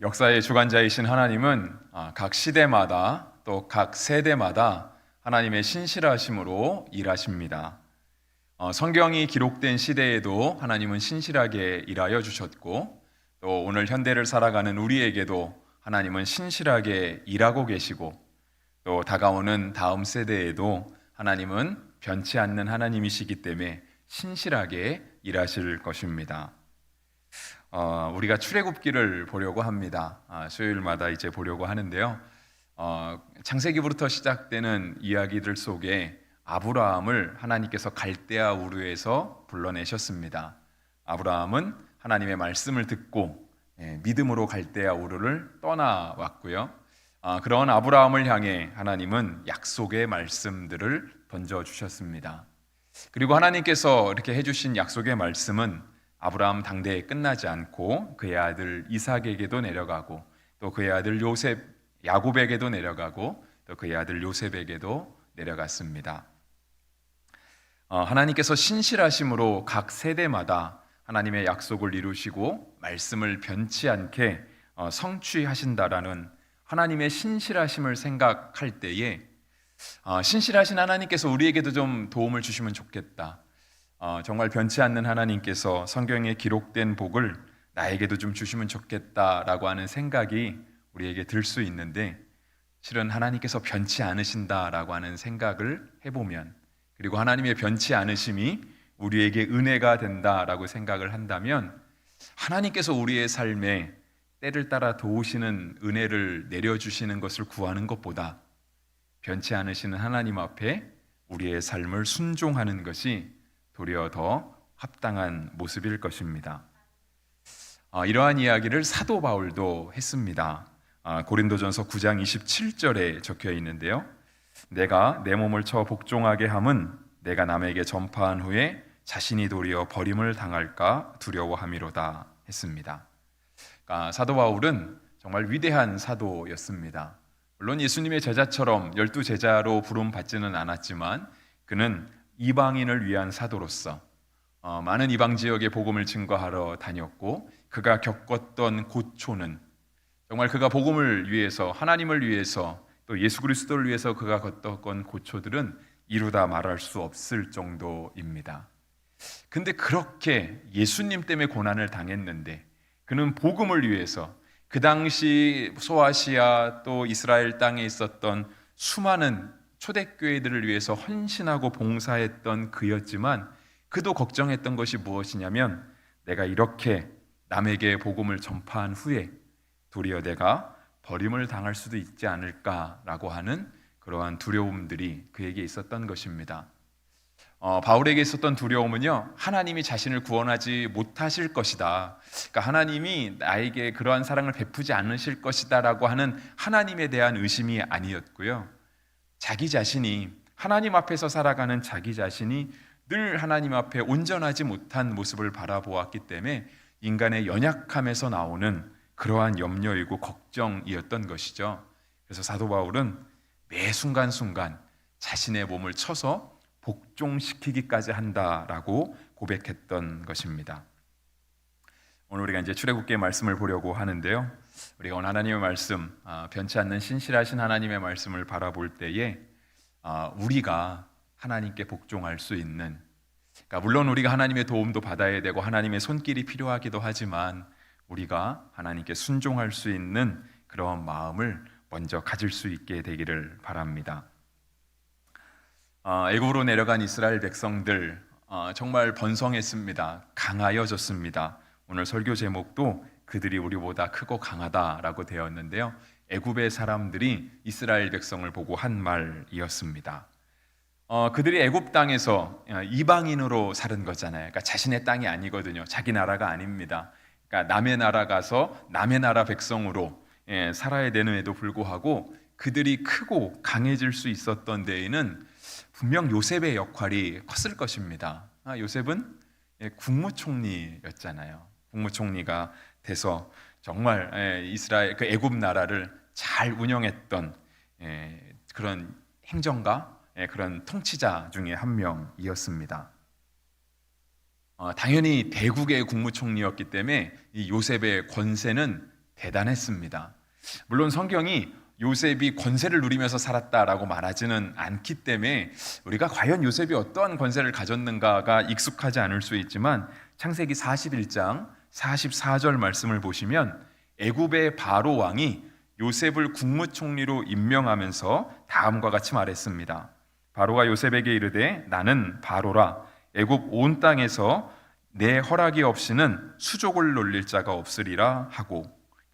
역사의 주관자이신 하나님은 각 시대마다 또 각 세대마다 하나님의 신실하심으로 일하십니다. 성경이 기록된 시대에도 하나님은 신실하게 일하여 주셨고, 또 오늘 현대를 살아가는 우리에게도 하나님은 신실하게 일하고 계시고, 또 다가오는 다음 세대에도 하나님은 변치 않는 하나님이시기 때문에 신실하게 일하실 것입니다. 우리가 출애굽기를 보려고 합니다. 수요일마다 이제 보려고 하는데요. 창세기부터 시작되는 이야기들 속에 아브라함을 하나님께서 갈대아 우르에서 불러내셨습니다. 아브라함은 하나님의 말씀을 듣고 믿음으로 갈대아 우르를 떠나왔고요. 그런 아브라함을 향해 하나님은 약속의 말씀들을 던져주셨습니다. 그리고 하나님께서 이렇게 해주신 약속의 말씀은 아브라함 당대에 끝나지 않고 그의 아들 이삭에게도 내려가고, 또 그의 아들 야곱에게도 내려가고, 또 그의 아들 요셉에게도 내려갔습니다. 하나님께서 신실하심으로 각 세대마다 하나님의 약속을 이루시고 말씀을 변치 않게 성취하신다라는 하나님의 신실하심을 생각할 때에 신실하신 하나님께서 우리에게도 좀 도움을 주시면 좋겠다. 정말 변치 않는 하나님께서 성경에 기록된 복을 나에게도 좀 주시면 좋겠다라고 하는 생각이 우리에게 들 수 있는데, 실은 하나님께서 변치 않으신다라고 하는 생각을 해보면, 그리고 하나님의 변치 않으심이 우리에게 은혜가 된다라고 생각을 한다면, 하나님께서 우리의 삶에 때를 따라 도우시는 은혜를 내려주시는 것을 구하는 것보다 변치 않으시는 하나님 앞에 우리의 삶을 순종하는 것이 도리어 더 합당한 모습일 것입니다. 이러한 이야기를 사도 바울도 했습니다. 고린도전서 9장 27절에 적혀 있는데요. 내가 내 몸을 쳐 복종하게 함은 내가 남에게 전파한 후에 자신이 도리어 버림을 당할까 두려워함이로다 했습니다. 그러니까 사도 바울은 정말 위대한 사도였습니다. 물론 예수님의 제자처럼 12제자로 부름받지는 않았지만 그는 이방인을 위한 사도로서 많은 이방 지역에 복음을 증거하러 다녔고, 그가 겪었던 고초는 정말 그가 복음을 위해서, 하나님을 위해서, 또 예수 그리스도를 위해서 그가 겪었던 고초들은 이루다 말할 수 없을 정도입니다. 근데 그렇게 예수님 때문에 고난을 당했는데 그는 복음을 위해서 그 당시 소아시아 또 이스라엘 땅에 있었던 수많은 초대교회들을 위해서 헌신하고 봉사했던 그였지만, 그도 걱정했던 것이 무엇이냐면, 내가 이렇게 남에게 복음을 전파한 후에 도리어 내가 버림을 당할 수도 있지 않을까라고 하는 그러한 두려움들이 그에게 있었던 것입니다. 바울에게 있었던 두려움은요, 하나님이 자신을 구원하지 못하실 것이다, 그러니까 하나님이 나에게 그러한 사랑을 베푸지 않으실 것이다 라고 하는 하나님에 대한 의심이 아니었고요, 자기 자신이, 하나님 앞에서 살아가는 자기 자신이 늘 하나님 앞에 온전하지 못한 모습을 바라보았기 때문에 인간의 연약함에서 나오는 그러한 염려이고 걱정이었던 것이죠. 그래서 사도 바울은 매 순간순간 자신의 몸을 쳐서 복종시키기까지 한다라고 고백했던 것입니다. 오늘 우리가 이제 출애굽기의 말씀을 보려고 하는데요. 우리가 오늘 하나님의 말씀, 변치 않는 신실하신 하나님의 말씀을 바라볼 때에 우리가 하나님께 복종할 수 있는, 그러니까 물론 우리가 하나님의 도움도 받아야 되고 하나님의 손길이 필요하기도 하지만 우리가 하나님께 순종할 수 있는 그런 마음을 먼저 가질 수 있게 되기를 바랍니다. 애굽으로 내려간 이스라엘 백성들 정말 번성했습니다. 강하여졌습니다. 오늘 설교 제목도 그들이 우리보다 크고 강하다라고 되었는데요, 애굽의 사람들이 이스라엘 백성을 보고 한 말이었습니다. 그들이 애굽 땅에서 이방인으로 살은 거잖아요. 그러니까 자신의 땅이 아니거든요. 자기 나라가 아닙니다. 그러니까 남의 나라 가서 남의 나라 백성으로 살아야 되는에도 불구하고 그들이 크고 강해질 수 있었던 데에는 분명 요셉의 역할이 컸을 것입니다. 요셉은 국무총리였잖아요. 국무총리가 돼서 정말 이스라엘 그 애굽 나라를 잘 운영했던 그런 행정가, 그런 통치자 중에 한 명이었습니다. 당연히 대국의 국무총리였기 때문에 이 요셉의 권세는 대단했습니다. 물론 성경이 요셉이 권세를 누리면서 살았다라고 말하지는 않기 때문에 우리가 과연 요셉이 어떠한 권세를 가졌는가가 익숙하지 않을 수 있지만 창세기 41장 44절 말씀을 보시면 애굽의 바로 왕이 요셉을 국무총리로 임명하면서 다음과 같이 말했습니다. 바로가 요셉에게 이르되 나는 바로라 애굽 온 땅에서 내 허락이 없이는 수족을 놀릴 자가 없으리라 하고,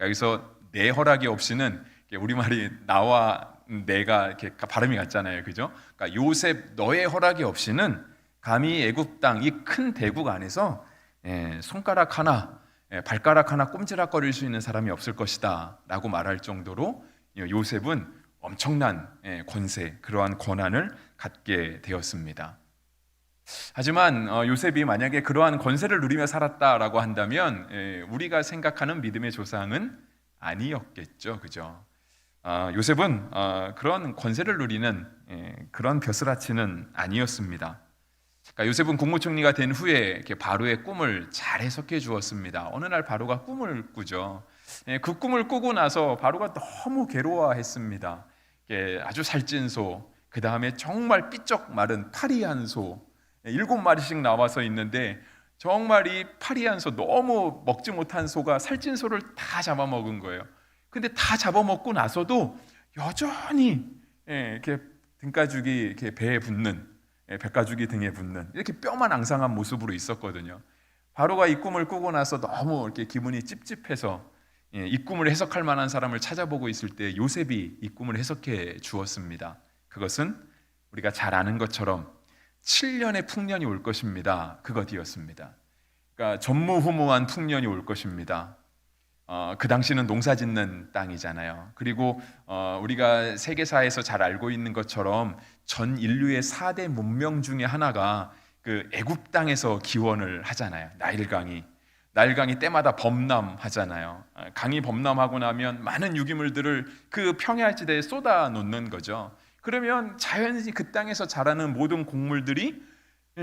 여기서 내 허락이 없이는 우리말이 나와 내가 이렇게 발음이 같잖아요, 그죠? 그러니까 요셉 너의 허락이 없이는 감히 애굽 땅 이 큰 대국 안에서 손가락 하나 발가락 하나 꼼지락거릴 수 있는 사람이 없을 것이다 라고 말할 정도로 요셉은 엄청난 권세, 그러한 권한을 갖게 되었습니다. 하지만 요셉이 만약에 그러한 권세를 누리며 살았다라고 한다면 우리가 생각하는 믿음의 조상은 아니었겠죠, 그죠? 요셉은 그런 권세를 누리는 그런 벼슬아치는 아니었습니다. 그러니까 요셉은 국무총리가 된 후에 바로의 꿈을 잘 해석해 주었습니다. 어느 날 바로가 꿈을 꾸죠. 그 꿈을 꾸고 나서 바로가 너무 괴로워했습니다. 아주 살찐 소, 그 다음에 정말 삐쩍 마른 파리한 소 7마리씩 나와서 있는데, 정말 이 파리한 소, 너무 먹지 못한 소가 살찐 소를 다 잡아먹은 거예요. 근데 다 잡아먹고 나서도 여전히 이렇게 등가죽이 이렇게 배에 붙는, 백가죽이 등에 붙는 이렇게 뼈만 앙상한 모습으로 있었거든요. 바로가 이 꿈을 꾸고 나서 너무 이렇게 기분이 찝찝해서 이 꿈을 해석할 만한 사람을 찾아보고 있을 때 요셉이 이 꿈을 해석해 주었습니다. 그것은 우리가 잘 아는 것처럼 7년의 풍년이 올 것입니다. 그것이었습니다. 그러니까 전무후무한 풍년이 올 것입니다. 그 당시는 농사 짓는 땅이잖아요. 그리고 우리가 세계사에서 잘 알고 있는 것처럼 전 인류의 4대 문명 중에 하나가 그 애굽 땅에서 기원을 하잖아요. 나일강이 때마다 범람하잖아요. 강이 범람하고 나면 많은 유기물들을 그 평야지대에 쏟아 놓는 거죠. 그러면 자연히 그 땅에서 자라는 모든 곡물들이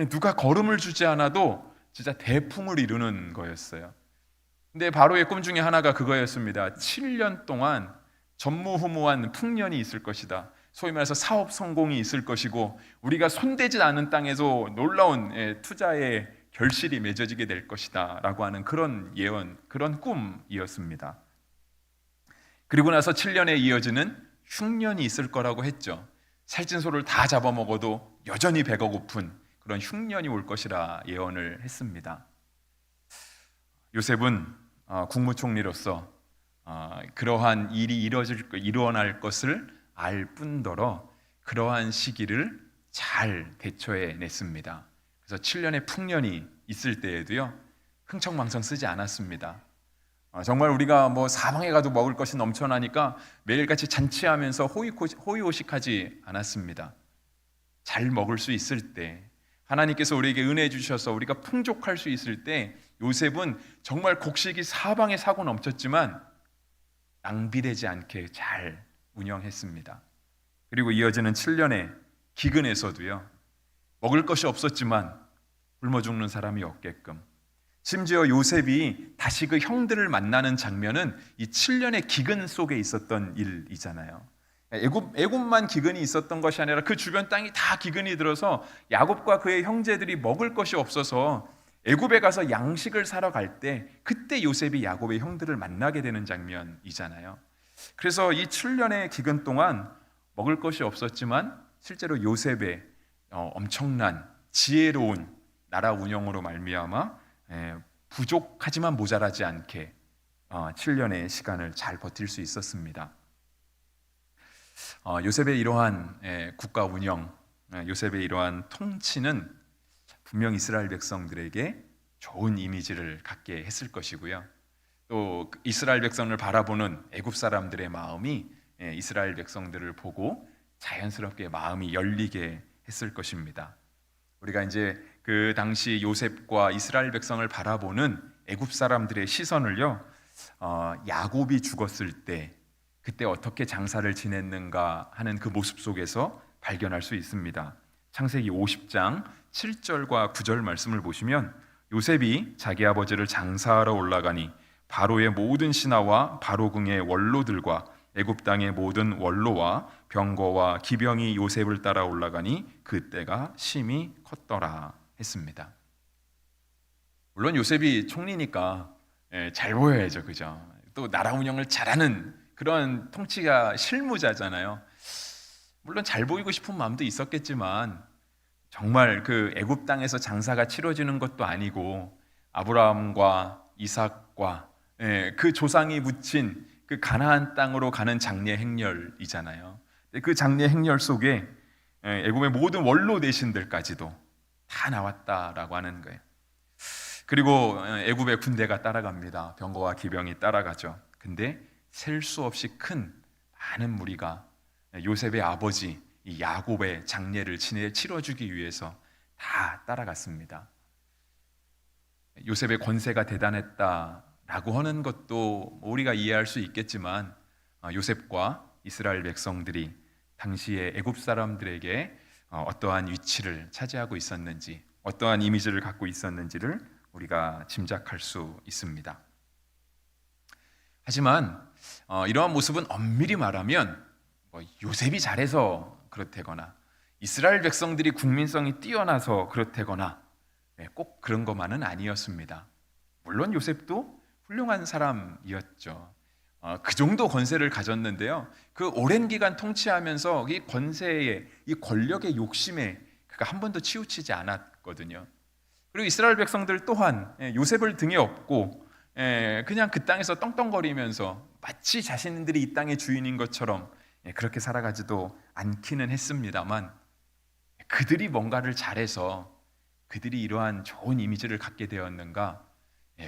누가 걸음을 주지 않아도 진짜 대풍을 이루는 거였어요. 근데 바로의 꿈 중에 하나가 그거였습니다. 7년 동안 전무후무한 풍년이 있을 것이다. 소위 말해서 사업 성공이 있을 것이고 우리가 손대지 않은 땅에서 놀라운 투자의 결실이 맺어지게 될 것이다 라고 하는 그런 예언, 그런 꿈이었습니다. 그리고 나서 7년에 이어지는 흉년이 있을 거라고 했죠. 살찐 소를 다 잡아먹어도 여전히 배가 고픈 그런 흉년이 올 것이라 예언을 했습니다. 요셉은 국무총리로서 그러한 일이 일어날 것을 알 뿐더러 그러한 시기를 잘 대처해냈습니다. 그래서 7년의 풍년이 있을 때에도요, 흥청망청 쓰지 않았습니다. 정말 우리가 뭐 사방에 가도 먹을 것이 넘쳐나니까 매일같이 잔치하면서 호의호식하지 않았습니다. 잘 먹을 수 있을 때, 하나님께서 우리에게 은혜 주셔서 우리가 풍족할 수 있을 때 요셉은 정말 곡식이 사방에 사고 넘쳤지만 낭비되지 않게 잘 운영했습니다. 그리고 이어지는 7년의 기근에서도요, 먹을 것이 없었지만 굶어 죽는 사람이 없게끔, 심지어 요셉이 다시 그 형들을 만나는 장면은 이 7년의 기근 속에 있었던 일이잖아요. 애굽만 기근이 있었던 것이 아니라 그 주변 땅이 다 기근이 들어서 야곱과 그의 형제들이 먹을 것이 없어서 애굽에 가서 양식을 사러 갈 때 그때 요셉이 야곱의 형들을 만나게 되는 장면이잖아요. 그래서 이 7년의 기근 동안 먹을 것이 없었지만 실제로 요셉의 엄청난 지혜로운 나라 운영으로 말미암아 부족하지만 모자라지 않게 7년의 시간을 잘 버틸 수 있었습니다. 요셉의 이러한 국가 운영, 요셉의 이러한 통치는 분명 이스라엘 백성들에게 좋은 이미지를 갖게 했을 것이고요. 또 이스라엘 백성을 바라보는 애굽 사람들의 마음이 이스라엘 백성들을 보고 자연스럽게 마음이 열리게 했을 것입니다. 우리가 이제 그 당시 요셉과 이스라엘 백성을 바라보는 애굽 사람들의 시선을요, 야곱이 죽었을 때 그때 어떻게 장사를 지냈는가 하는 그 모습 속에서 발견할 수 있습니다. 창세기 50장 7절과 9절 말씀을 보시면 요셉이 자기 아버지를 장사하러 올라가니 바로의 모든 신하와 바로궁의 원로들과 애굽 땅의 모든 원로와 병거와 기병이 요셉을 따라 올라가니 그때가 심히 컸더라 했습니다. 물론 요셉이 총리니까 잘 보여야죠, 그죠? 또 나라 운영을 잘하는 그런 통치가 실무자잖아요. 물론 잘 보이고 싶은 마음도 있었겠지만 정말 그 애굽 땅에서 장사가 치러지는 것도 아니고 아브라함과 이삭과 그 조상이 묻힌 그 가나안 땅으로 가는 장례 행렬이잖아요. 그 장례 행렬 속에 애굽의 모든 원로 대신들까지도 다 나왔다라고 하는 거예요. 그리고 애굽의 군대가 따라갑니다. 병거와 기병이 따라가죠. 근데 셀 수 없이 큰 많은 무리가 요셉의 아버지 이 야곱의 장례를 치러주기 위해서 다 따라갔습니다. 요셉의 권세가 대단했다라고 하는 것도 우리가 이해할 수 있겠지만 요셉과 이스라엘 백성들이 당시에 애굽 사람들에게 어떠한 위치를 차지하고 있었는지, 어떠한 이미지를 갖고 있었는지를 우리가 짐작할 수 있습니다. 하지만 이러한 모습은 엄밀히 말하면 요셉이 잘해서 그렇다거나 이스라엘 백성들이 국민성이 뛰어나서 그렇다거나 꼭 그런 것만은 아니었습니다. 물론 요셉도 훌륭한 사람이었죠. 그 정도 권세를 가졌는데요. 그 오랜 기간 통치하면서 이 권세의, 이 권력의 욕심에 그가 한 번도 치우치지 않았거든요. 그리고 이스라엘 백성들 또한 요셉을 등에 업고 그냥 그 땅에서 떵떵거리면서 마치 자신들이 이 땅의 주인인 것처럼 그렇게 살아가지도 않기는 했습니다만 그들이 뭔가를 잘해서 그들이 이러한 좋은 이미지를 갖게 되었는가?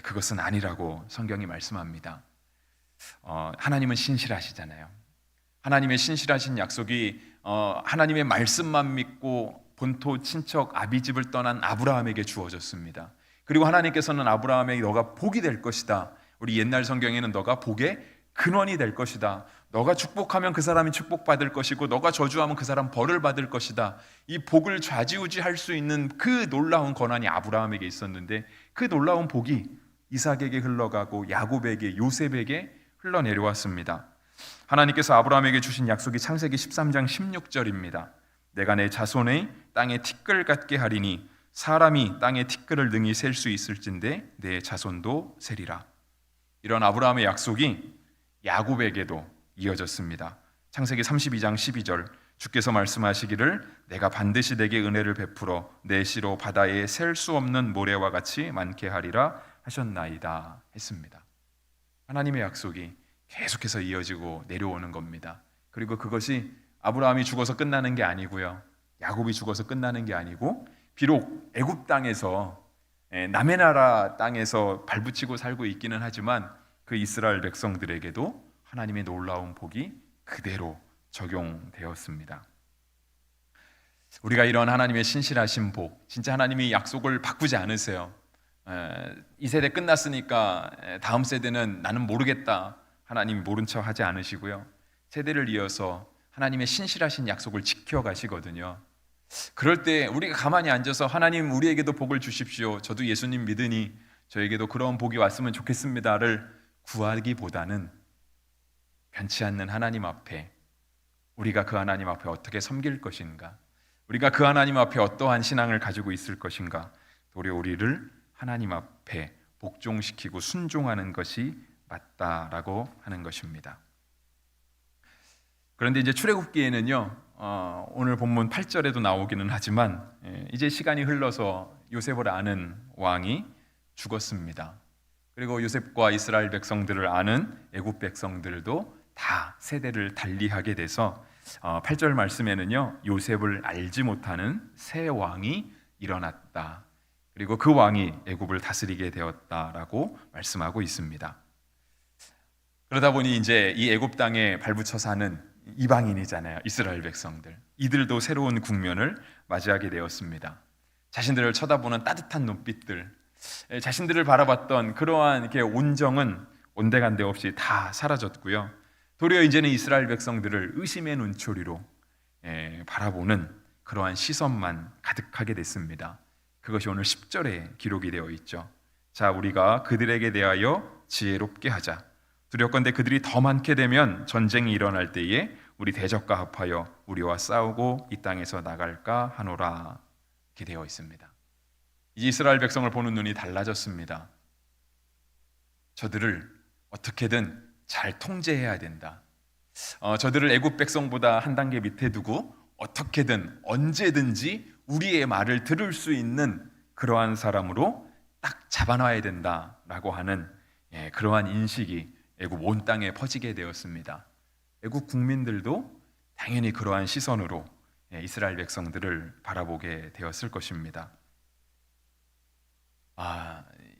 그것은 아니라고 성경이 말씀합니다. 하나님은 신실하시잖아요. 하나님의 신실하신 약속이 하나님의 말씀만 믿고 본토 친척 아비집을 떠난 아브라함에게 주어졌습니다. 그리고 하나님께서는 아브라함에게 너가 복이 될 것이다. 우리 옛날 성경에는 너가 복의 근원이 될 것이다. 너가 축복하면 그 사람이 축복받을 것이고 너가 저주하면 그 사람 벌을 받을 것이다. 이 복을 좌지우지할 수 있는 그 놀라운 권한이 아브라함에게 있었는데 그 놀라운 복이 이삭에게 흘러가고 야곱에게, 요셉에게 흘러내려왔습니다. 하나님께서 아브라함에게 주신 약속이 창세기 13장 16절입니다. 내가 내 자손의 땅에 티끌 같게 하리니 사람이 땅의 티끌을 능히 셀 수 있을진데 내 자손도 세리라. 이런 아브라함의 약속이 야곱에게도 이어졌습니다. 창세기 32장 12절 주께서 말씀하시기를 내가 반드시 내게 은혜를 베풀어 내 씨로 바다에 셀 수 없는 모래와 같이 많게 하리라 하셨나이다 했습니다. 하나님의 약속이 계속해서 이어지고 내려오는 겁니다. 그리고 그것이 아브라함이 죽어서 끝나는 게 아니고요, 야곱이 죽어서 끝나는 게 아니고 비록 애굽 땅에서 남의 나라 땅에서 발붙이고 살고 있기는 하지만 그 이스라엘 백성들에게도 하나님의 놀라운 복이 그대로 적용되었습니다. 우리가 이런 하나님의 신실하신 복, 진짜 하나님이 약속을 바꾸지 않으세요. 이 세대 끝났으니까 다음 세대는 나는 모르겠다, 하나님이 모른 척 하지 않으시고요, 세대를 이어서 하나님의 신실하신 약속을 지켜가시거든요. 그럴 때 우리가 가만히 앉아서 하나님 우리에게도 복을 주십시오, 저도 예수님 믿으니 저에게도 그런 복이 왔으면 좋겠습니다를 구하기보다는 변치 않는 하나님 앞에 우리가 그 하나님 앞에 어떻게 섬길 것인가, 우리가 그 하나님 앞에 어떠한 신앙을 가지고 있을 것인가, 도리어 우리를 하나님 앞에 복종시키고 순종하는 것이 맞다라고 하는 것입니다. 그런데 이제 출애굽기에는요, 오늘 본문 8절에도 나오기는 하지만 이제 시간이 흘러서 요셉을 아는 왕이 죽었습니다. 그리고 요셉과 이스라엘 백성들을 아는 애굽 백성들도 다 세대를 달리하게 돼서 8절 말씀에는요, 요셉을 알지 못하는 새 왕이 일어났다. 그리고 그 왕이 애굽을 다스리게 되었다라고 말씀하고 있습니다. 그러다 보니 이제 이 애굽 땅에 발붙여 사는 이방인이잖아요, 이스라엘 백성들. 이들도 새로운 국면을 맞이하게 되었습니다. 자신들을 쳐다보는 따뜻한 눈빛들, 자신들을 바라봤던 그러한 이렇게 온정은 온데간데 없이 다 사라졌고요. 도리어 이제는 이스라엘 백성들을 의심의 눈초리로 바라보는 그러한 시선만 가득하게 됐습니다. 그것이 오늘 10절에 기록이 되어 있죠. 자, 우리가 그들에게 대하여 지혜롭게 하자. 두렵건대 그들이 더 많게 되면 전쟁이 일어날 때에 우리 대적과 합하여 우리와 싸우고 이 땅에서 나갈까 하노라. 이렇게 되어 있습니다. 이제 이스라엘 백성을 보는 눈이 달라졌습니다. 저들을 어떻게든 잘 통제해야 된다. 저들을 애굽 백성보다 한 단계 밑에 두고 어떻게든 언제든지 우리의 말을 들을 수 있는 그러한 사람으로 딱 잡아놔야 된다라고 하는 그러한 인식이 애굽 온 땅에 퍼지게 되었습니다. 애굽 국민들도 당연히 그러한 시선으로 이스라엘 백성들을 바라보게 되었을 것입니다.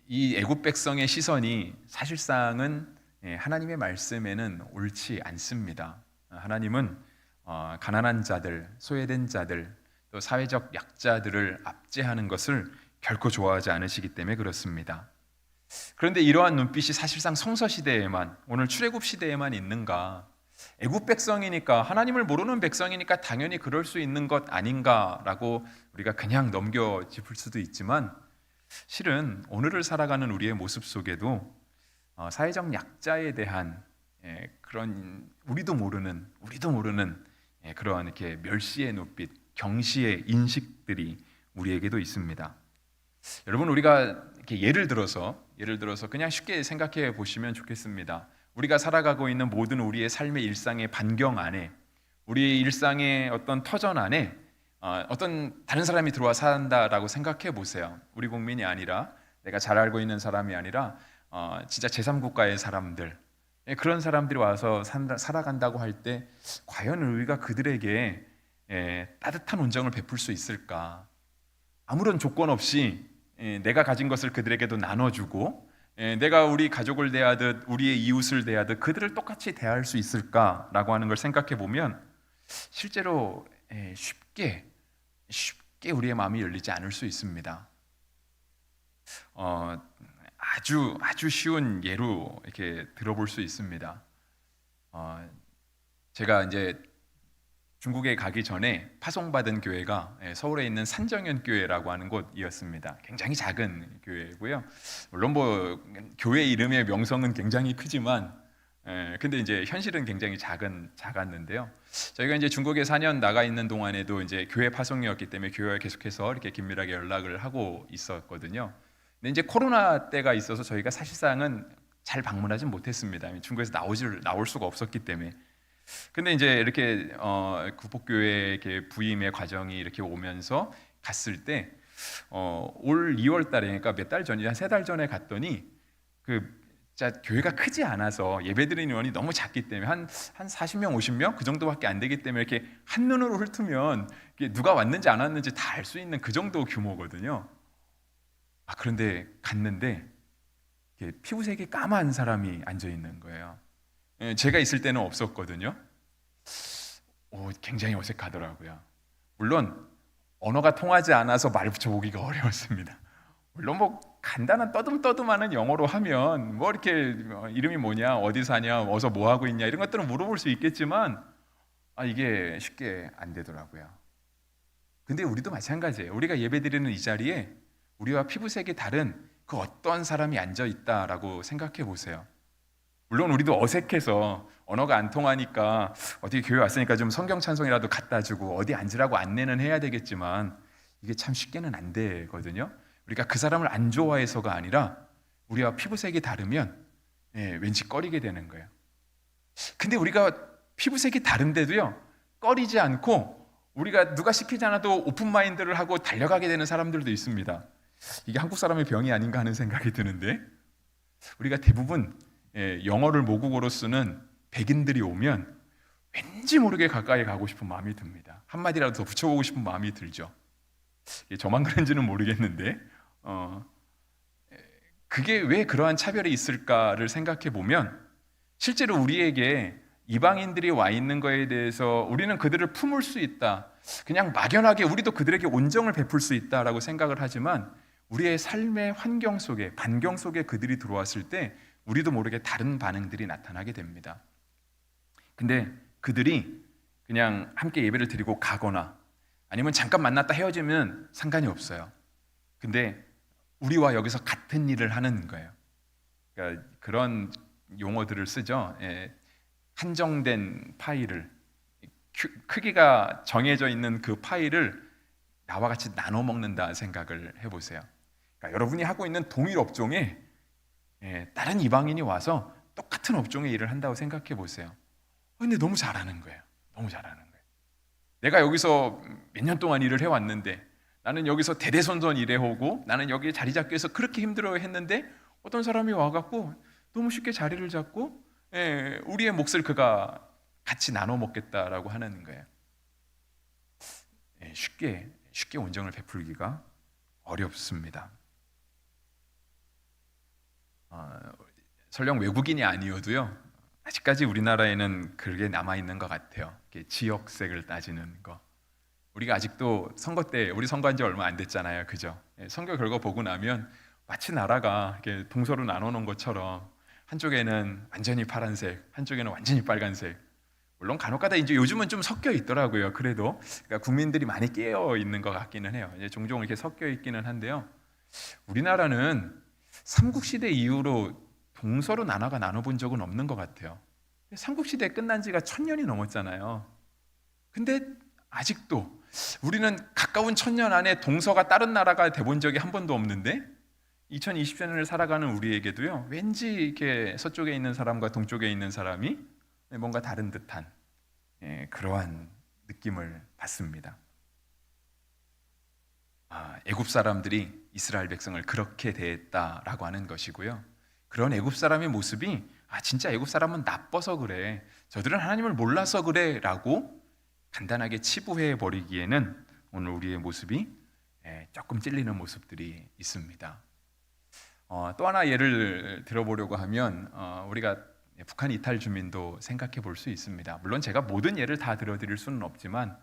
이 애굽 백성의 시선이 사실상은 하나님의 말씀에는 옳지 않습니다. 하나님은 가난한 자들, 소외된 자들, 또 사회적 약자들을 압제하는 것을 결코 좋아하지 않으시기 때문에 그렇습니다. 그런데 이러한 눈빛이 사실상 성서 시대에만, 오늘 출애굽 시대에만 있는가? 애굽 백성이니까, 하나님을 모르는 백성이니까 당연히 그럴 수 있는 것 아닌가라고 우리가 그냥 넘겨짚을 수도 있지만, 실은 오늘을 살아가는 우리의 모습 속에도 사회적 약자에 대한 그런 우리도 모르는 그러한 이렇게 멸시의 눈빛, 경시의 인식들이 우리에게도 있습니다. 여러분, 우리가 이렇게 예를 들어서 그냥 쉽게 생각해 보시면 좋겠습니다. 우리가 살아가고 있는 모든 우리의 삶의 일상의 반경 안에, 우리의 일상의 어떤 터전 안에 어떤 다른 사람이 들어와 산다라고 생각해 보세요. 우리 국민이 아니라, 내가 잘 알고 있는 사람이 아니라 진짜 제3국가의 사람들, 그런 사람들이 와서 살아간다고 할 때 과연 우리가 그들에게 따뜻한 온정을 베풀 수 있을까? 아무런 조건 없이 내가 가진 것을 그들에게도 나눠주고, 내가 우리 가족을 대하듯 우리의 이웃을 대하듯 그들을 똑같이 대할 수 있을까라고 하는 걸 생각해 보면 실제로 쉽게 우리의 마음이 열리지 않을 수 있습니다. 아주 쉬운 예로 이렇게 들어볼 수 있습니다. 제가 이제 중국에 가기 전에 파송받은 교회가 서울에 있는 산정현 교회라고 하는 곳이었습니다. 굉장히 작은 교회고요. 물론 뭐 교회 이름의 명성은 굉장히 크지만, 근데 이제 현실은 굉장히 작았는데요. 저희가 이제 중국에 4년 나가 있는 동안에도 이제 교회 파송이었기 때문에 교회와 계속해서 이렇게 긴밀하게 연락을 하고 있었거든요. 근데 이제 코로나 때가 있어서 저희가 사실상은 잘 방문하지 못했습니다. 중국에서 나올 수가 없었기 때문에. 근데 이제 이렇게 구폭교회 이렇게 부임의 과정이 이렇게 오면서 갔을 때 올 2월 달에, 그러니까 몇 달 전이, 한 3달 전에 갔더니 진짜 교회가 크지 않아서 예배드리는 인원이 너무 작기 때문에 한 40명, 50명 그 정도밖에 안 되기 때문에 이렇게 한눈으로 훑으면 누가 왔는지 안 왔는지 다 알 수 있는 그 정도 규모거든요. 그런데 갔는데 피부색이 까만 사람이 앉아 있는 거예요. 제가 있을 때는 없었거든요. 굉장히 어색하더라고요. 물론 언어가 통하지 않아서 말 붙여보기가 어려웠습니다. 물론 뭐 간단한 떠듬떠듬하는 영어로 하면 뭐 이렇게 이름이 뭐냐, 어디 사냐, 어서 뭐 하고 있냐 이런 것들은 물어볼 수 있겠지만 이게 쉽게 안 되더라고요. 근데 우리도 마찬가지예요. 우리가 예배드리는 이 자리에 우리와 피부색이 다른 그 어떤 사람이 앉아 있다라고 생각해 보세요. 물론 우리도 어색해서 언어가 안 통하니까 어떻게 교회 왔으니까 좀 성경 찬송이라도 갖다 주고 어디 앉으라고 안내는 해야 되겠지만 이게 참 쉽게는 안 되거든요. 우리가 그 사람을 안 좋아해서가 아니라 우리와 피부색이 다르면 왠지 꺼리게 되는 거예요. 근데 우리가 피부색이 다른데도요, 꺼리지 않고 우리가 누가 시키지 않아도 오픈마인드를 하고 달려가게 되는 사람들도 있습니다. 이게 한국 사람의 병이 아닌가 하는 생각이 드는데, 우리가 대부분 영어를 모국어로 쓰는 백인들이 오면 왠지 모르게 가까이 가고 싶은 마음이 듭니다. 한마디라도 더 붙여보고 싶은 마음이 들죠. 저만 그런지는 모르겠는데 그게 왜 그러한 차별이 있을까를 생각해 보면 실제로 우리에게 이방인들이 와 있는 거에 대해서 우리는 그들을 품을 수 있다, 그냥 막연하게 우리도 그들에게 온정을 베풀 수 있다라고 생각을 하지만 우리의 삶의 환경 속에, 반경 속에 그들이 들어왔을 때 우리도 모르게 다른 반응들이 나타나게 됩니다. 근데 그들이 그냥 함께 예배를 드리고 가거나 아니면 잠깐 만났다 헤어지면 상관이 없어요. 근데 우리와 여기서 같은 일을 하는 거예요. 그러니까 그런 용어들을 쓰죠. 한정된 파일을 크기가 정해져 있는 그 파일을 나와 같이 나눠 먹는다 생각을 해보세요. 그러니까 여러분이 하고 있는 동일 업종에 다른 이방인이 와서 똑같은 업종의 일을 한다고 생각해 보세요. 근데 너무 잘하는 거예요. 너무 잘하는 거예요. 내가 여기서 몇 년 동안 일을 해왔는데, 나는 여기서 대대손손 일해오고, 나는 여기에 자리 잡기 위해서 그렇게 힘들어 했는데, 어떤 사람이 와갖고 너무 쉽게 자리를 잡고 우리의 몫을 그가 같이 나눠 먹겠다라고 하는 거예요. 쉽게 온정을 베풀기가 어렵습니다. 설령 외국인이 아니어도요, 아직까지 우리나라에는 그게 남아 있는 것 같아요. 지역색을 따지는 거. 우리가 아직도 선거 때, 우리 선거한 지 얼마 안 됐잖아요, 그죠? 선거 결과 보고 나면 마치 나라가 이렇게 동서로 나눠 놓은 것처럼 한쪽에는 완전히 파란색, 한쪽에는 완전히 빨간색. 물론 간혹가다 이제 요즘은 좀 섞여 있더라고요. 그래도 그러니까 국민들이 많이 깨어 있는 것 같기는 해요. 이제 종종 이렇게 섞여 있기는 한데요. 우리나라는 삼국시대 이후로 동서로 나눠 본 적은 없는 것 같아요. 삼국시대 끝난 지가 1000년이 넘었잖아요. 근데 아직도 우리는 가까운 1000년 안에 동서가 다른 나라가 돼본 적이 한 번도 없는데 2020년을 살아가는 우리에게도요, 왠지 이렇게 서쪽에 있는 사람과 동쪽에 있는 사람이 뭔가 다른 듯한 그러한 느낌을 받습니다. 애굽 사람들이 이스라엘 백성을 그렇게 대했다라고 하는 것이고요. 그런 애굽 사람의 모습이 진짜 애굽 사람은 나빠서 그래, 저들은 하나님을 몰라서 그래라고 간단하게 치부해 버리기에는 오늘 우리의 모습이 조금 찔리는 모습들이 있습니다. 또 하나 예를 들어보려고 하면 우리가 북한 이탈 주민도 생각해 볼 수 있습니다. 물론 제가 모든 예를 다 들어드릴 수는 없지만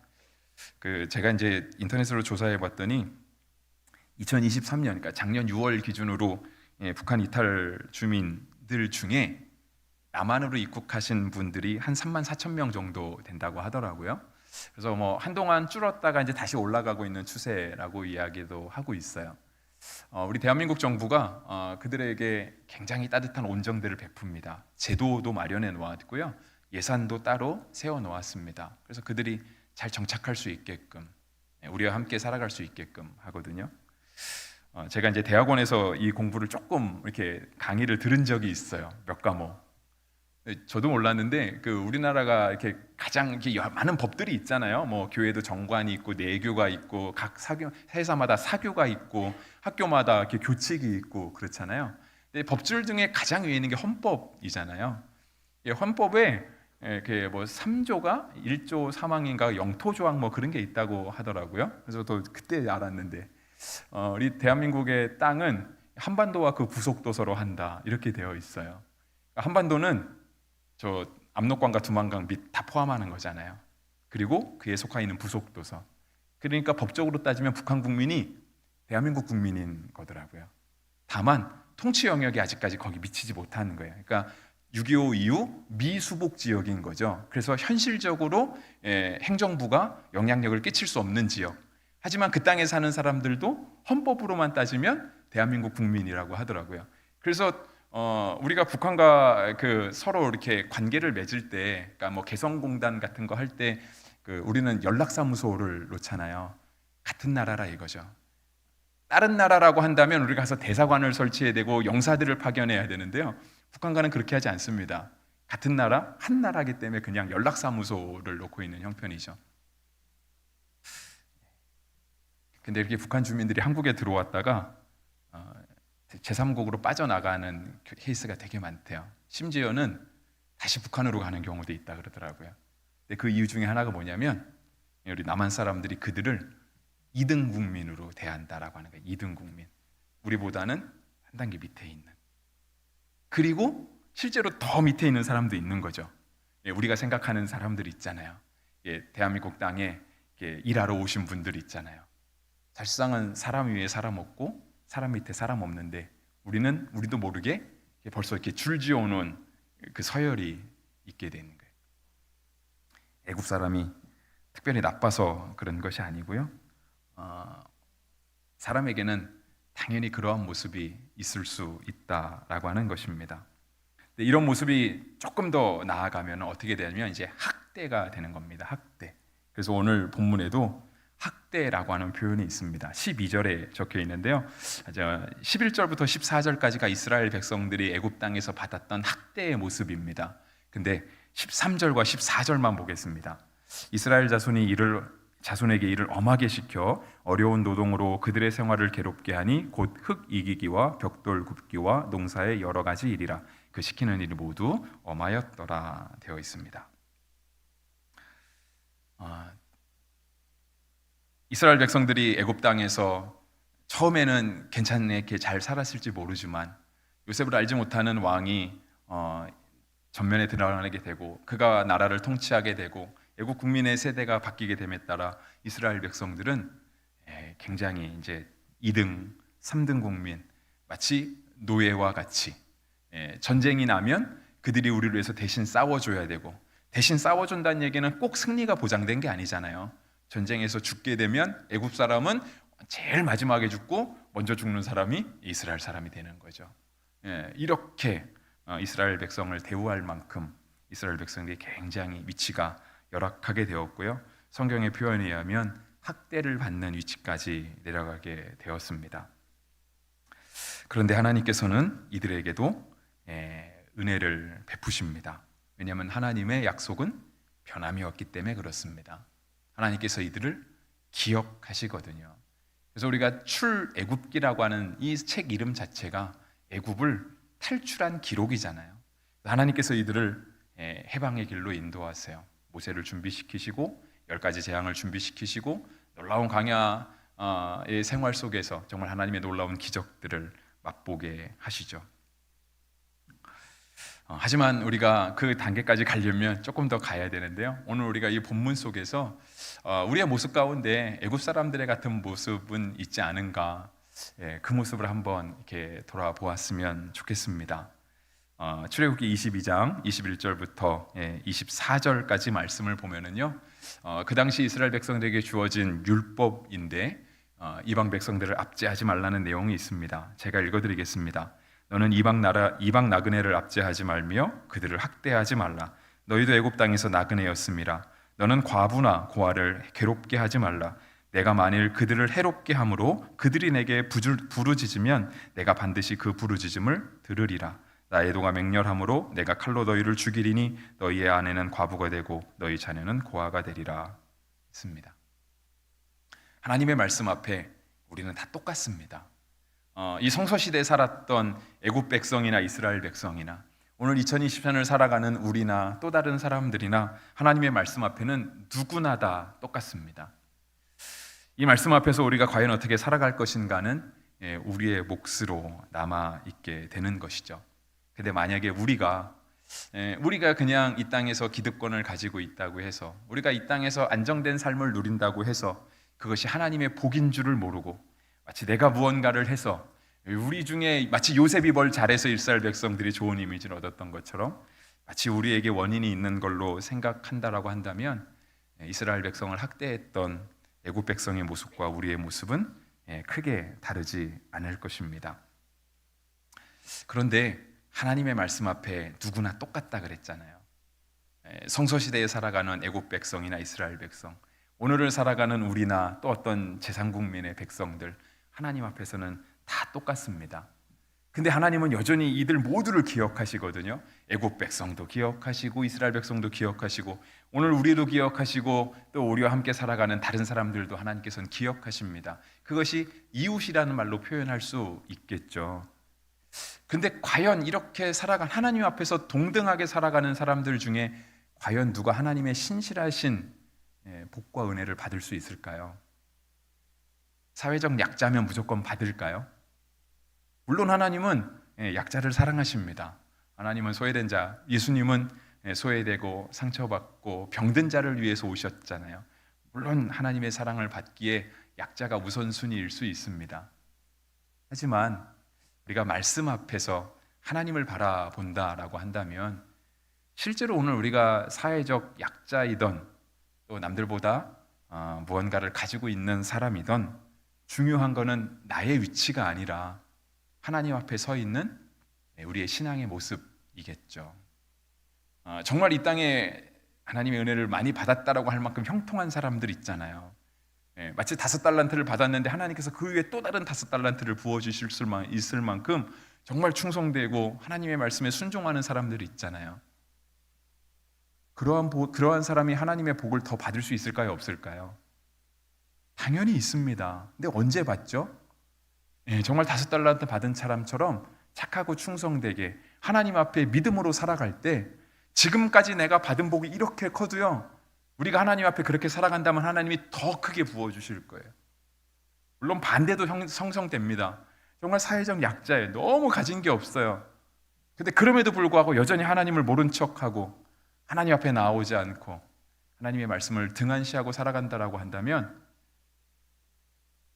제가 이제 인터넷으로 조사해 봤더니 2023년, 그러니까 작년 6월 기준으로 북한 이탈 주민들 중에 남한으로 입국하신 분들이 한 34,000명 정도 된다고 하더라고요. 그래서 뭐 한동안 줄었다가 이제 다시 올라가고 있는 추세라고 이야기도 하고 있어요. 우리 대한민국 정부가 그들에게 굉장히 따뜻한 온정대를 베풉니다. 제도도 마련해 놓았고요, 예산도 따로 세워 놓았습니다. 그래서 그들이 잘 정착할 수 있게끔, 우리와 함께 살아갈 수 있게끔 하거든요. 제가 이제 대학원에서 이 공부를 조금 이렇게 강의를 들은 적이 있어요. 몇 과목. 저도 몰랐는데 우리나라가 이렇게 가장 이렇게 많은 법들이 있잖아요. 뭐 교회도 정관이 있고 내교가 있고 각 회사마다 사교가 있고 학교마다 이렇게 교칙이 있고 그렇잖아요. 근데 법줄 중에 가장 위에 있는 게 헌법이잖아요. 헌법에 이렇게 뭐 3조가 1조 3항인가 영토 조항 뭐 그런 게 있다고 하더라고요. 그래서 또 그때 알았는데 우리 대한민국의 땅은 한반도와 그 부속도서로 한다 이렇게 되어 있어요. 한반도는 저 압록강과 두만강 밑 다 포함하는 거잖아요. 그리고 그에 속하 있는 부속도서. 그러니까 법적으로 따지면 북한 국민이 대한민국 국민인 거더라고요. 다만 통치 영역이 아직까지 거기 미치지 못하는 거예요. 그러니까 6.25 이후 미수복 지역인 거죠. 그래서 현실적으로 행정부가 영향력을 끼칠 수 없는 지역. 하지만 그 땅에 사는 사람들도 헌법으로만 따지면 대한민국 국민이라고 하더라고요. 그래서 우리가 북한과 서로 이렇게 관계를 맺을 때, 그러니까 뭐 개성공단 같은 거 할 때 우리는 연락사무소를 놓잖아요. 같은 나라라 이거죠. 다른 나라라고 한다면 우리가 가서 대사관을 설치해야 되고 영사들을 파견해야 되는데요. 북한과는 그렇게 하지 않습니다. 같은 나라, 한 나라이기 때문에 그냥 연락사무소를 놓고 있는 형편이죠. 근데 이렇게 북한 주민들이 한국에 들어왔다가 제3국으로 빠져나가는 케이스가 되게 많대요. 심지어는 다시 북한으로 가는 경우도 있다 그러더라고요. 근데 그 이유 중에 하나가 뭐냐면 우리 남한 사람들이 그들을 2등 국민으로 대한다라고 하는 거예요. 2등 국민. 우리보다는 한 단계 밑에 있는. 그리고 실제로 더 밑에 있는 사람도 있는 거죠. 우리가 생각하는 사람들 있잖아요. 대한민국 땅에 일하러 오신 분들 있잖아요. 사실상은 사람 위에 사람 없고 사람 밑에 사람 없는데 우리도 모르게 벌써 이렇게 줄지어 놓은 그 서열이 있게 되는 거예요. 애굽 사람이 특별히 나빠서 그런 것이 아니고요. 사람에게는 당연히 그러한 모습이 있을 수 있다라고 하는 것입니다. 근데 이런 모습이 조금 더 나아가면 어떻게 되냐면 이제 학대가 되는 겁니다. 학대. 그래서 오늘 본문에도 학대라고 하는 표현이 있습니다. 12절에 적혀 있는데요. 11절부터 14절까지가 이스라엘 백성들이 애굽 땅에서 받았던 학대의 모습입니다. 근데 13절과 14절만 보겠습니다. 이스라엘 자손에게 이를 엄하게 시켜 어려운 노동으로 그들의 생활을 괴롭게 하니 곧 흙 이기기와 벽돌 굽기와 농사의 여러 가지 일이라 그 시키는 일이 모두 엄하였더라 되어 있습니다. 이스라엘 백성들이 애굽 땅에서 처음에는 괜찮게 잘 살았을지 모르지만 요셉을 알지 못하는 왕이 전면에 드러나게 되고 그가 나라를 통치하게 되고 애국 국민의 세대가 바뀌게 됨에 따라 이스라엘 백성들은 굉장히 이제 2등, 3등 국민, 마치 노예와 같이 전쟁이 나면 그들이 우리를 위해서 대신 싸워줘야 되고, 대신 싸워준다는 얘기는 꼭 승리가 보장된 게 아니잖아요. 전쟁에서 죽게 되면 애국 사람은 제일 마지막에 죽고 먼저 죽는 사람이 이스라엘 사람이 되는 거죠. 이렇게 이스라엘 백성을 대우할 만큼 이스라엘 백성들이 굉장히 위치가 열악하게 되었고요. 성경의 표현에 의하면 학대를 받는 위치까지 내려가게 되었습니다. 그런데 하나님께서는 이들에게도 은혜를 베푸십니다. 왜냐하면 하나님의 약속은 변함이 없기 때문에 그렇습니다. 하나님께서 이들을 기억하시거든요. 그래서 우리가 출애굽기라고 하는 이 책 이름 자체가 애굽을 탈출한 기록이잖아요. 하나님께서 이들을 해방의 길로 인도하세요. 모세를 준비시키시고 10가지 재앙을 준비시키시고 놀라운 광야의 생활 속에서 정말 하나님의 놀라운 기적들을 맛보게 하시죠. 하지만 우리가 그 단계까지 가려면 조금 더 가야 되는데요. 오늘 우리가 이 본문 속에서 우리의 모습 가운데 애굽 사람들의 같은 모습은 있지 않은가, 그 모습을 한번 이렇게 돌아보았으면 좋겠습니다. 출애굽기 22장 21절부터 24절까지 말씀을 보면은요, 그 당시 이스라엘 백성들에게 주어진 율법인데 이방 백성들을 압제하지 말라는 내용이 있습니다. 제가 읽어드리겠습니다. 너는 이방 나그네를 압제하지 말며 그들을 학대하지 말라. 너희도 애굽 땅에서 나그네였음이라. 너는 과부나 고아를 괴롭게 하지 말라. 내가 만일 그들을 해롭게 함으로 그들이 내게 부르짖으면 내가 반드시 그 부르짖음을 들으리라. 나의 도가 맹렬함으로 내가 칼로 너희를 죽이리니 너희의 아내는 과부가 되고 너희 자녀는 고아가 되리라 했습니다. 하나님의 말씀 앞에 우리는 다 똑같습니다. 이 성서시대에 살았던 애굽 백성이나 이스라엘 백성이나 오늘 2024년을 살아가는 우리나 또 다른 사람들이나 하나님의 말씀 앞에는 누구나 다 똑같습니다. 이 말씀 앞에서 우리가 과연 어떻게 살아갈 것인가는 우리의 몫으로 남아있게 되는 것이죠. 근데 만약에 우리가 그냥 이 땅에서 기득권을 가지고 있다고 해서, 우리가 이 땅에서 안정된 삶을 누린다고 해서 그것이 하나님의 복인 줄을 모르고 마치 내가 무언가를 해서 우리 중에 마치 요셉이 뭘 잘해서 이스라엘 백성들이 좋은 이미지를 얻었던 것처럼 마치 우리에게 원인이 있는 걸로 생각한다라고 한다면 이스라엘 백성을 학대했던 애굽 백성의 모습과 우리의 모습은 크게 다르지 않을 것입니다. 그런데 하나님의 말씀 앞에 누구나 똑같다 그랬잖아요. 성서시대에 살아가는 애굽 백성이나 이스라엘 백성, 오늘을 살아가는 우리나 또 어떤 제3국민의 백성들, 하나님 앞에서는 다 똑같습니다. 근데 하나님은 여전히 이들 모두를 기억하시거든요. 애굽 백성도 기억하시고 이스라엘 백성도 기억하시고 오늘 우리도 기억하시고 또 우리와 함께 살아가는 다른 사람들도 하나님께서는 기억하십니다. 그것이 이웃이라는 말로 표현할 수 있겠죠. 근데 과연 이렇게 살아간, 하나님 앞에서 동등하게 살아가는 사람들 중에 과연 누가 하나님의 신실하신 복과 은혜를 받을 수 있을까요? 사회적 약자면 무조건 받을까요? 물론 하나님은 약자를 사랑하십니다. 하나님은 소외된 자, 예수님은 소외되고 상처받고 병든 자를 위해서 오셨잖아요. 물론 하나님의 사랑을 받기에 약자가 우선순위일 수 있습니다. 하지만 우리가 말씀 앞에서 하나님을 바라본다라고 한다면 실제로 오늘 우리가 사회적 약자이던 또 남들보다 무언가를 가지고 있는 사람이던 중요한 거는 나의 위치가 아니라 하나님 앞에 서 있는 우리의 신앙의 모습이겠죠. 정말 이 땅에 하나님의 은혜를 많이 받았다라고 할 만큼 형통한 사람들 있잖아요. 마치 5달란트를 받았는데 하나님께서 그 위에 또 다른 5달란트를 부어주실 수 있을 만큼 정말 충성되고 하나님의 말씀에 순종하는 사람들이 있잖아요. 그러한 사람이 하나님의 복을 더 받을 수 있을까요? 없을까요? 당연히 있습니다. 근데 언제 받죠? 정말 5달란트 받은 사람처럼 착하고 충성되게 하나님 앞에 믿음으로 살아갈 때 지금까지 내가 받은 복이 이렇게 커도요, 우리가 하나님 앞에 그렇게 살아간다면 하나님이 더 크게 부어주실 거예요. 물론 반대도 성성됩니다. 정말 사회적 약자예요. 너무 가진 게 없어요. 근데 그럼에도 불구하고 여전히 하나님을 모른 척하고 하나님 앞에 나오지 않고 하나님의 말씀을 등한시하고 살아간다라고 한다면,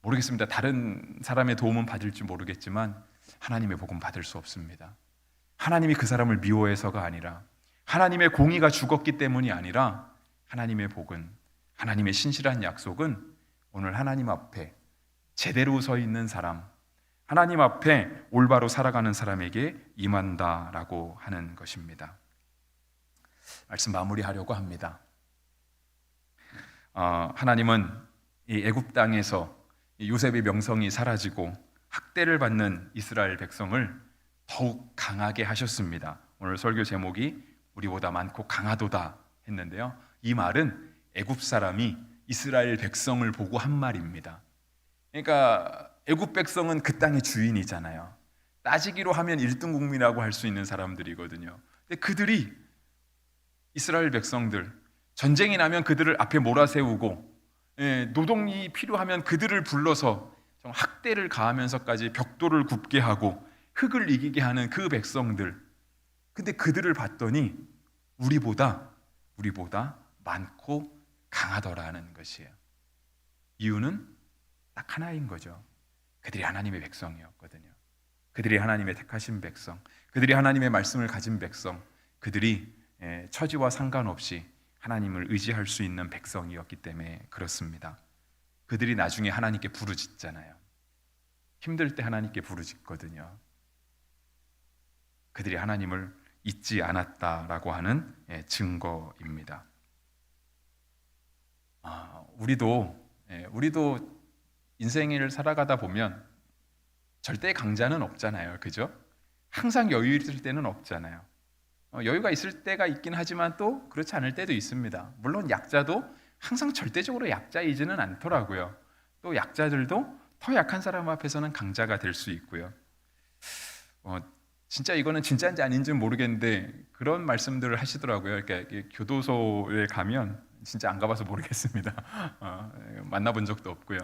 모르겠습니다. 다른 사람의 도움은 받을지 모르겠지만 하나님의 복은 받을 수 없습니다. 하나님이 그 사람을 미워해서가 아니라, 하나님의 공의가 죽었기 때문이 아니라, 하나님의 복은, 하나님의 신실한 약속은 오늘 하나님 앞에 제대로 서 있는 사람, 하나님 앞에 올바로 살아가는 사람에게 임한다라고 하는 것입니다. 말씀 마무리하려고 합니다. 하나님은 이 애굽 땅에서 요셉의 명성이 사라지고 학대를 받는 이스라엘 백성을 더욱 강하게 하셨습니다. 오늘 설교 제목이 우리보다 많고 강하도다 했는데요, 이 말은 애굽 사람이 이스라엘 백성을 보고 한 말입니다. 그러니까 애굽 백성은 그 땅의 주인이잖아요. 따지기로 하면 1등 국민이라고 할 수 있는 사람들이거든요. 근데 그들이, 이스라엘 백성들, 전쟁이 나면 그들을 앞에 몰아세우고, 노동이 필요하면 그들을 불러서 학대를 가하면서까지 벽돌을 굽게 하고 흙을 이기게 하는 그 백성들, 근데 그들을 봤더니 우리보다 많고 강하더라는 것이에요. 이유는 딱 하나인 거죠. 그들이 하나님의 백성이었거든요. 그들이 하나님의 택하신 백성, 그들이 하나님의 말씀을 가진 백성, 그들이 처지와 상관없이 하나님을 의지할 수 있는 백성이었기 때문에 그렇습니다. 그들이 나중에 하나님께 부르짖잖아요. 힘들 때 하나님께 부르짖거든요. 그들이 하나님을 잊지 않았다라고 하는 증거입니다. 우리도 인생을 살아가다 보면 절대 강자는 없잖아요. 그죠? 항상 여유 있을 때는 없잖아요. 여유가 있을 때가 있긴 하지만 또 그렇지 않을 때도 있습니다. 물론 약자도 항상 절대적으로 약자이지는 않더라고요. 또 약자들도 더 약한 사람 앞에서는 강자가 될 수 있고요. 진짜 이거는 진짜인지 아닌지는 모르겠는데 그런 말씀들을 하시더라고요. 이렇게 교도소에 가면, 진짜 안 가봐서 모르겠습니다. 만나본 적도 없고요.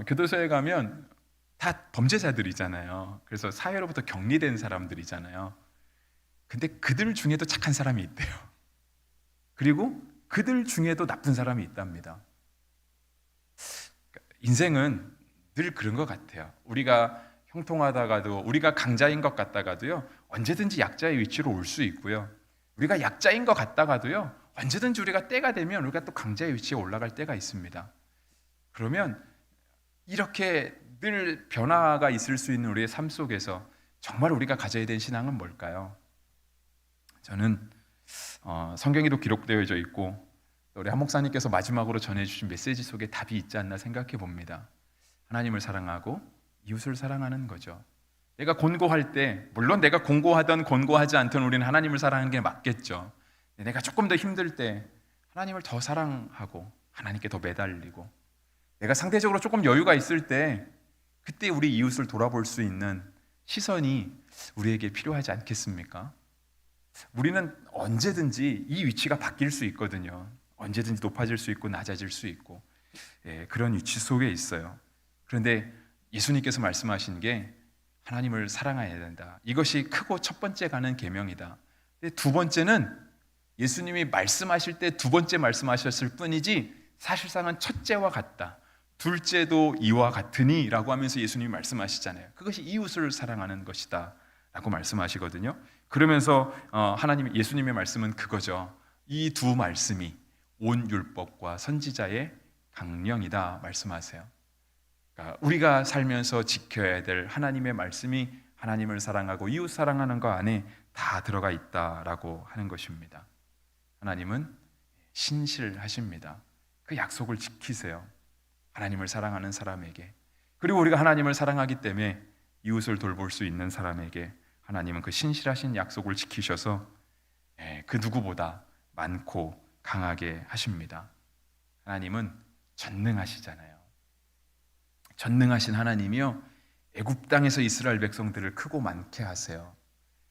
교도소에 가면 다 범죄자들이잖아요. 그래서 사회로부터 격리된 사람들이잖아요. 근데 그들 중에도 착한 사람이 있대요. 그리고 그들 중에도 나쁜 사람이 있답니다. 인생은 늘 그런 것 같아요. 우리가 형통하다가도, 우리가 강자인 것 같다가도요, 언제든지 약자의 위치로 올 수 있고요, 우리가 약자인 것 같다가도요, 언제든지 우리가 때가 되면 우리가 또 강자의 위치에 올라갈 때가 있습니다. 그러면 이렇게 늘 변화가 있을 수 있는 우리의 삶 속에서 정말 우리가 가져야 될 신앙은 뭘까요? 저는 성경에도 기록되어져 있고 우리 한 목사님께서 마지막으로 전해주신 메시지 속에 답이 있지 않나 생각해 봅니다. 하나님을 사랑하고 이웃을 사랑하는 거죠. 내가 곤고할 때, 물론 내가 곤고하든 곤고하지 않든 우리는 하나님을 사랑하는 게 맞겠죠. 내가 조금 더 힘들 때 하나님을 더 사랑하고 하나님께 더 매달리고, 내가 상대적으로 조금 여유가 있을 때 그때 우리 이웃을 돌아볼 수 있는 시선이 우리에게 필요하지 않겠습니까? 우리는 언제든지 이 위치가 바뀔 수 있거든요. 언제든지 높아질 수 있고 낮아질 수 있고, 그런 위치 속에 있어요. 그런데 예수님께서 말씀하신 게 하나님을 사랑해야 된다. 이것이 크고 첫 번째 가는 계명이다. 두 번째는 예수님이 말씀하실 때 두 번째 말씀하셨을 뿐이지 사실상은 첫째와 같다. 둘째도 이와 같으니 라고 하면서 예수님이 말씀하시잖아요. 그것이 이웃을 사랑하는 것이다 라고 말씀하시거든요. 그러면서 예수님의 말씀은 그거죠. 이 두 말씀이 온 율법과 선지자의 강령이다 말씀하세요. 그러니까 우리가 살면서 지켜야 될 하나님의 말씀이 하나님을 사랑하고 이웃 사랑하는 거 안에 다 들어가 있다라고 하는 것입니다. 하나님은 신실하십니다. 그 약속을 지키세요. 하나님을 사랑하는 사람에게, 그리고 우리가 하나님을 사랑하기 때문에 이웃을 돌볼 수 있는 사람에게 하나님은 그 신실하신 약속을 지키셔서 그 누구보다 많고 강하게 하십니다. 하나님은 전능하시잖아요. 전능하신 하나님이요, 애굽 땅에서 이스라엘 백성들을 크고 많게 하세요.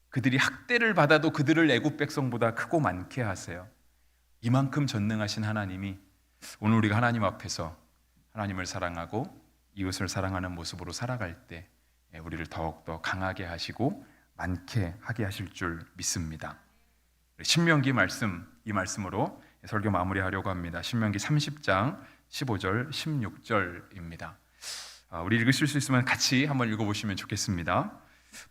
그들이 학대를 받아도 그들을 애굽 백성보다 크고 많게 하세요. 이만큼 전능하신 하나님이 오늘 우리가 하나님 앞에서 하나님을 사랑하고 이웃을 사랑하는 모습으로 살아갈 때 우리를 더욱더 강하게 하시고 많게 하게 하실 줄 믿습니다. 신명기 말씀, 이 말씀으로 설교 마무리하려고 합니다. 신명기 30장 15절 16절입니다. 우리 읽으실 수 있으면 같이 한번 읽어보시면 좋겠습니다.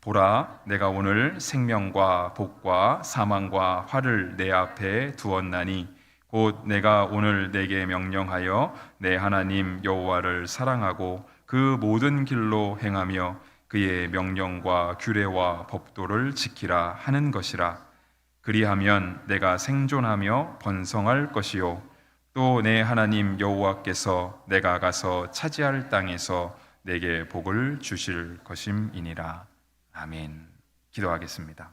보라, 내가 오늘 생명과 복과 사망과 화를 내 앞에 두었나니 곧 내가 오늘 내게 명령하여 내 하나님 여호와를 사랑하고 그 모든 길로 행하며 그의 명령과 규례와 법도를 지키라 하는 것이라. 그리하면 내가 생존하며 번성할 것이요 또 내 하나님 여호와께서 내가 가서 차지할 땅에서 내게 복을 주실 것임이니라. 아멘. 기도하겠습니다.